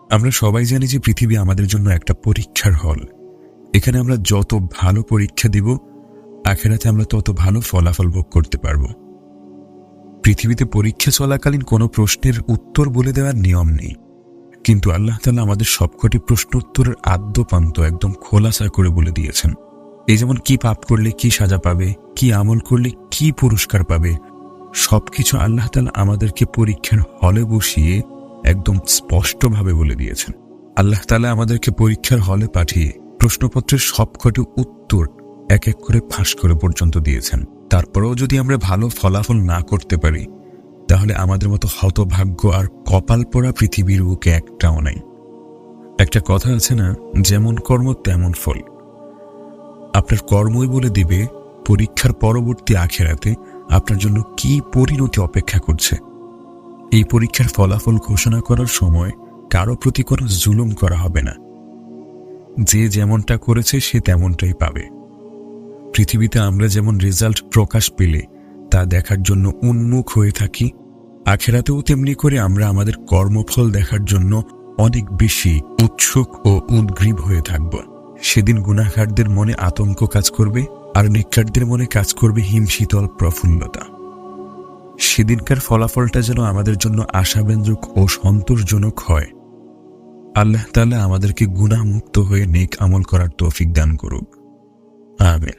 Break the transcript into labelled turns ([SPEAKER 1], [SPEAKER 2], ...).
[SPEAKER 1] আমরা সবাই জানি যে পৃথিবী আমাদের জন্য একটা পরীক্ষার হল। এখানে আমরা যত ভালো পরীক্ষা দিব, আখিরাতে আমরা তত ভালো ফলাফল ভোগ করতে পারব। পৃথিবীতে পরীক্ষা চলাকালীন কোনো প্রশ্নের উত্তর বলে দেওয়ার নিয়ম নেই, কিন্তু আল্লাহ তাআলা আমাদের সবকটি প্রশ্ন উত্তরের আদ্যপান্ত একদম খোলাসা করে বলে দিয়েছেন। এই যেমন কি পাপ করলে কি সাজা পাবে, কি আমল করলে কি পুরস্কার পাবে, সবকিছু আল্লাহ তাআলা আমাদেরকে পরীক্ষার হলে বসিয়ে একদম স্পষ্টভাবে বলে দিয়েছেন। আল্লাহ তাআলা আমাদেরকে পরীক্ষার হলে পাঠিয়ে প্রশ্নপত্রের সবকটি উত্তর এক এক করে ফাঁস করে পর্যন্ত দিয়েছেন। তারপরেও যদি আমরা ভালো ফলাফল না করতে পারি, তাহলে আমাদের মতো হতভাগ্য আর কপাল পোড়া পৃথিবীর বুকে একটাও নাই। একটা কথা আছে না, যেমন কর্ম তেমন ফল। আপনার কর্মই বলে দিবে পরীক্ষার পরবর্তী আখিরাতে আপনার জন্য কি পরিণতি অপেক্ষা করছে। এই পরীক্ষার ফলাফল ঘোষণা করার সময় কারো প্রতি কোনো জুলুম করা হবে না। যে যেমনটা করেছে সে তেমনটাই পাবে। পৃথিবীতে আমরা যেমন রেজাল্ট প্রকাশ পেলে তা দেখার জন্য উন্মুখ হয়ে থাকি, আখিরাতেও তেমনি করে আমরা আমাদের কর্মফল দেখার জন্য অনেক বেশি উৎসুক ও উদ্গ্রীব হয়ে থাকব। সেদিন গুনাহগারদের মনে আতঙ্ক কাজ করবে, আর নেককারদের মনে কাজ করবে হিমশীতল প্রফুল্লতা। সেদিনকার ফলাফলটা যেন আমাদের জন্য আশাব্যঞ্জক ও সন্তোষজনক হয়। আল্লাহ তাআলা আমাদেরকে গুনাহমুক্ত হয়ে নেক আমল করার তৌফিক দান করুক। আমিন।